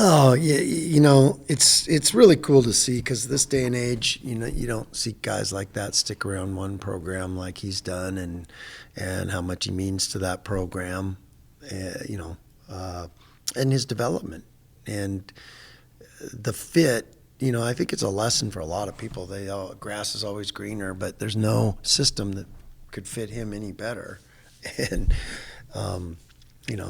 Oh, yeah, it's really cool to see because this day and age, you don't see guys like that stick around one program like he's done, and how much he means to that program, uh, you know, uh, and his development and the fit. I think it's a lesson for a lot of people. Grass is always greener, but there's no system that could fit him any better, and um,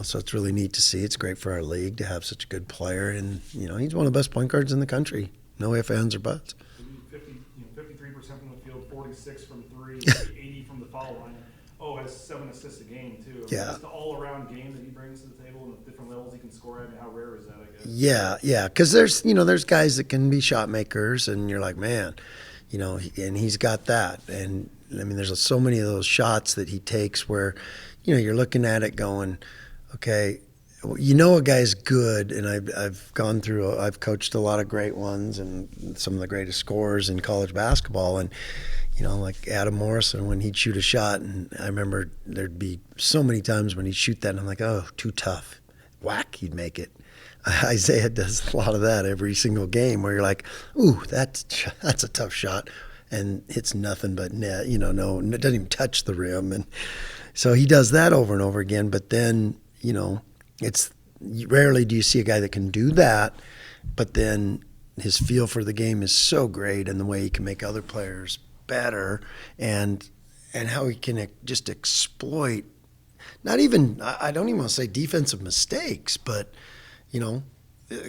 so it's really neat to see. It's great for our league to have such a good player, and he's one of the best point guards in the country. No ifs, ands, or buts. 53% from the field, 46 from three, 80 from the foul line. Oh, has 7 assists a game too. Yeah. Just the all-around game that he brings to the table and the different levels he can score at. I mean, how rare is that? I guess. Yeah. Because there's guys that can be shot makers, and you're like, man, and he's got that. And I mean, there's so many of those shots that he takes where, you're looking at it going, okay, a guy's good, and I've gone through, I've coached a lot of great ones and some of the greatest scorers in college basketball, and like Adam Morrison when he'd shoot a shot, and I remember there'd be so many times when he'd shoot that, and I'm like, oh, too tough, whack, he'd make it. Isaiah does a lot of that every single game, where you're like, ooh, that's a tough shot, and hits nothing but net, no, it doesn't even touch the rim, and so he does that over and over again. But then, it's rarely do you see a guy that can do that, but then his feel for the game is so great, and the way he can make other players better, and how he can just exploit, not even, I don't even want to say defensive mistakes, but a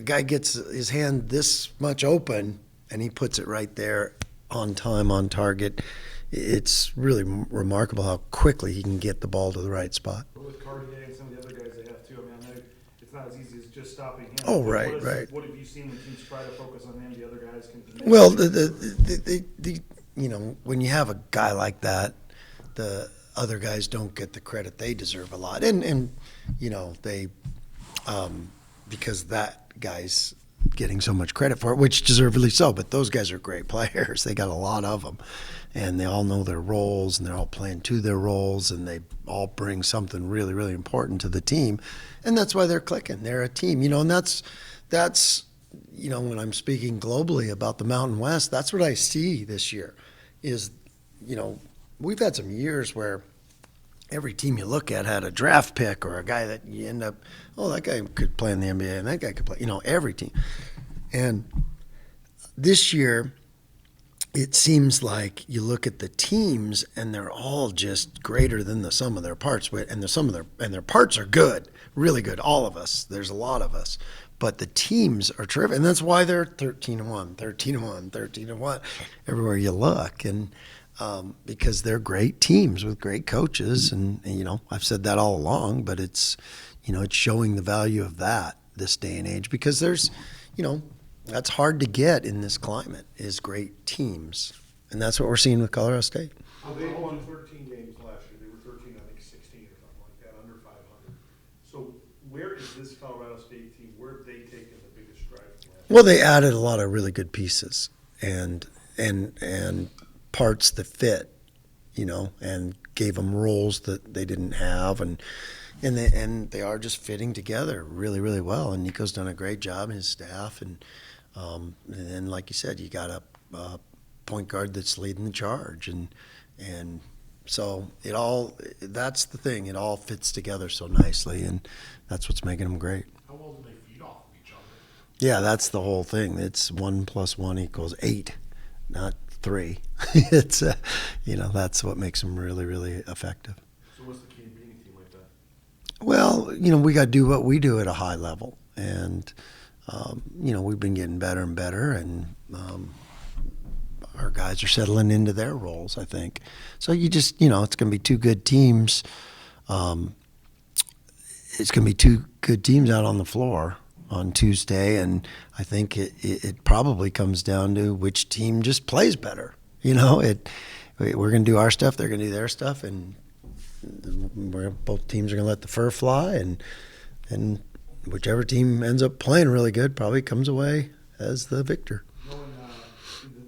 guy gets his hand this much open and he puts it right there on time, on target. It's really remarkable how quickly he can get the ball to the right spot. But with Cartier and some of the other guys they have too, I mean, I know it's not as easy as just stopping him. Oh, right, right. What have you seen when teams try to focus on him? The other guys can. Well, when you have a guy like that, the other guys don't get the credit they deserve a lot, and they because that guy's getting so much credit for it, which deservedly so. But those guys are great players. They got a lot of them, and they all know their roles, and they're all playing to their roles, and they all bring something really, really important to the team, and that's why they're clicking. They're a team, and that's when I'm speaking globally about the Mountain West, that's what I see this year. Is we've had some years where every team you look at had a draft pick or a guy that you end up, oh, that guy could play in the NBA and that guy could play, every team. And this year, it seems like you look at the teams and they're all just greater than the sum of their parts, and their parts are good, really good. All of us, there's a lot of us, but the teams are terrific, and that's why they're 13-1, 13-1, 13-1 everywhere you look, and because they're great teams with great coaches, and I've said that all along, but it's it's showing the value of that this day and age, because there's that's hard to get in this climate, is great teams, and that's what we're seeing with Colorado State. Well, they won 13 games last year. They were 13, I think 16 or something like that, under 500. So where is this Colorado State team? Where have they taken the biggest stride from last year? Well, they added a lot of really good pieces and parts that fit, and gave them roles that they didn't have, and they are just fitting together really, really well. And Nico's done a great job, and his staff, and then like you said, you got a point guard that's leading the charge, and so that's the thing. It all fits together so nicely, and that's what's making them great. How well do they feed off of each other? Yeah, that's the whole thing. It's 1 + 1 = 8, not 3. It's that's what makes them really, really effective. So what's the key to beating a team like that? Well, we got to do what we do at a high level, and we've been getting better and better, and our guys are settling into their roles, I think. So you just, it's going to be two good teams. It's going to be two good teams out on the floor on Tuesday, and I think it probably comes down to which team just plays better. We're going to do our stuff, they're going to do their stuff, and both teams are going to let the fur fly, and whichever team ends up playing really good probably comes away as the victor. Knowing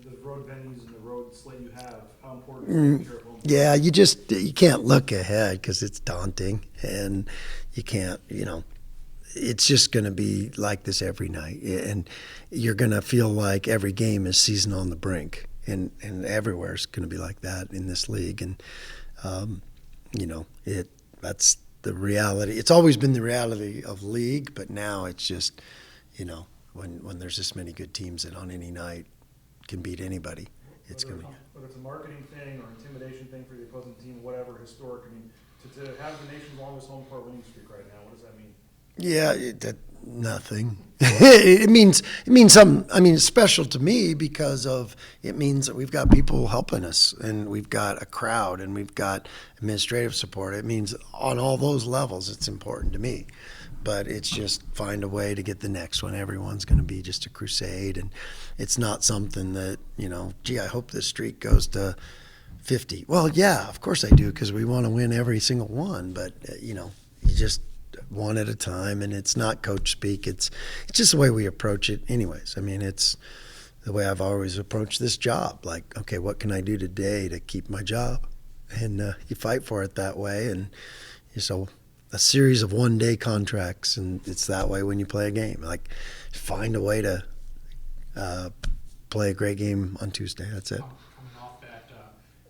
the road venues and the road slate you have, how important is it at home? Yeah, you can't look ahead because it's daunting, and you can't, it's just going to be like this every night, and you're going to feel like every game is season on the brink, and everywhere is going to be like that in this league, and that's the reality. It's always been the reality of league, but now it's just, when there's this many good teams that on any night can beat anybody, it's going to be. Whether it's a marketing thing or intimidation thing for the opposing team, whatever, historic. I mean, to have the nation's longest home court winning streak right now, what does that mean? Yeah, nothing. it means something. I mean, it's special to me because it means that we've got people helping us, and we've got a crowd, and we've got administrative support. It means on all those levels, it's important to me. But it's just find a way to get the next one. Everyone's going to be just a crusade, and it's not something that, gee, I hope this streak goes to 50. Well, yeah, of course I do, because we want to win every single one. But, you just one at a time, and it's not coach speak. It's just the way we approach it anyways. I mean, it's the way I've always approached this job. Like, okay, what can I do today to keep my job? And you fight for it that way. And so a series of one-day contracts, and it's that way when you play a game. Like, find a way to play a great game on Tuesday. That's it. Coming off that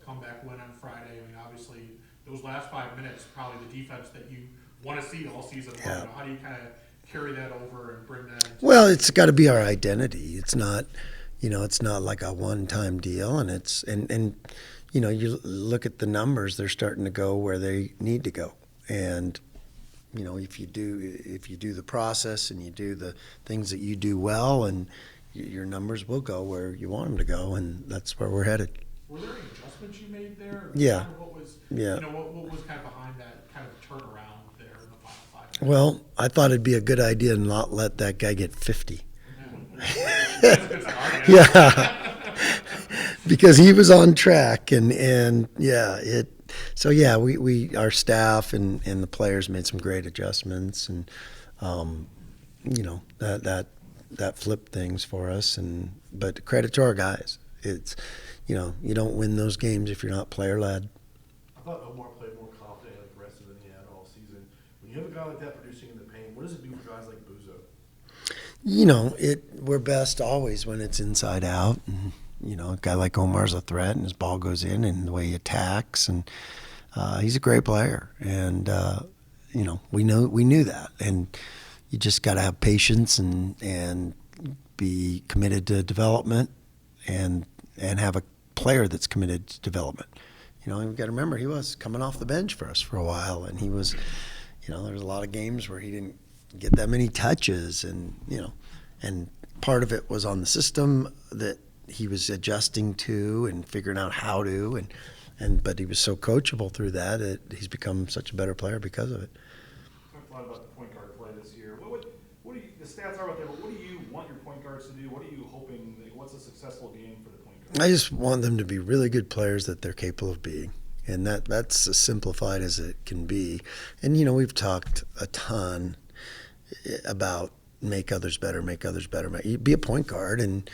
comeback win on Friday, I mean, obviously those last 5 minutes, probably the defense that you want to see all season long. Yeah. How do you kind of carry that over and bring that into Well, it's got to be our identity. It's not, it's not like a one-time deal, and you look at the numbers; they're starting to go where they need to go, and if you do the process and you do the things that you do well, and your numbers will go where you want them to go, and that's where we're headed. Were there any adjustments you made there? Yeah. What was, Yeah. What was kind of behind that kind of turnaround there in the final 5 minutes? Well, I thought it'd be a good idea to not let that guy get 50. That's a good start, Yeah, because he was on track, and yeah, So yeah, we our staff and the players made some great adjustments, and that flipped things for us. But credit to our guys. It's you don't win those games if you're not player led. I thought Omar played more confident and aggressive than he had all season. When you have a guy like that producing in the paint, what does it do for guys like Buzo? We're best always when it's inside out. And, a guy like Omar's a threat, and his ball goes in, and the way he attacks, and he's a great player. And we knew that, and you just got to have patience and be committed to development, and have a player that's committed to development. You've got to remember he was coming off the bench for us for a while, and he was, there was a lot of games where he didn't get that many touches, and part of it was on the system that he was adjusting to and figuring out how to, but he was so coachable through that he's become such a better player because of it. Talked a lot about the point guard play this year. What do you, the stats are out there, but what do you want your point guards to do? What are you hoping? What's a successful game for the point guard? I just want them to be really good players that they're capable of being. And that's as simplified as it can be. And, we've talked a ton about make others better. Be a point guard, and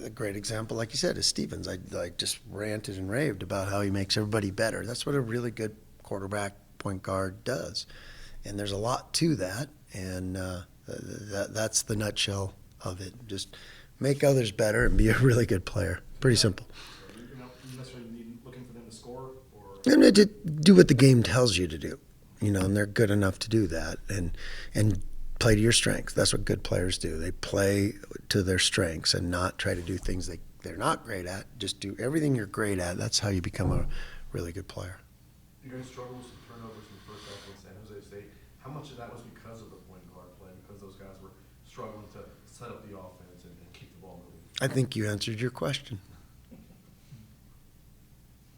a great example, like you said, is Stevens. I just ranted and raved about how he makes everybody better. That's what a really good quarterback point guard does. And there's a lot to that, and that's the nutshell of it. Just make others better and be a really good player. Pretty simple. You're not necessarily looking for them to score, or And to do what the game tells you to do, and they're good enough to do that, and play to your strengths. That's what good players do. They play to their strengths and not try to do things they're not great at. Just do everything you're great at. That's how you become a really good player. You guys struggled with some turnovers in the first half with San Jose State. How much of that was because of the point guard play, because those guys were struggling to set up the offense and keep the ball moving? I think you answered your question.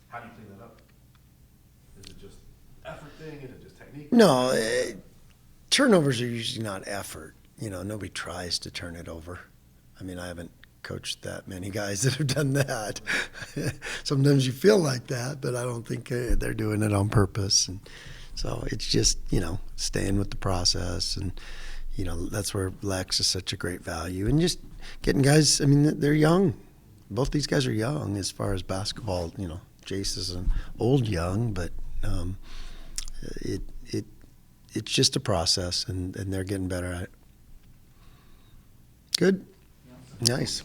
How do you clean that up? Is it just effort thing? Is it just technique? No, turnovers are usually not effort. Nobody tries to turn it over. I mean, I haven't coached that many guys that have done that. Sometimes you feel like that, but I don't think they're doing it on purpose. And so it's just, staying with the process. And, that's where Lex is such a great value. And just getting guys, I mean, they're young. Both these guys are young as far as basketball. Jace is an old young, but it's just a process, and they're getting better at it. Good. Nice.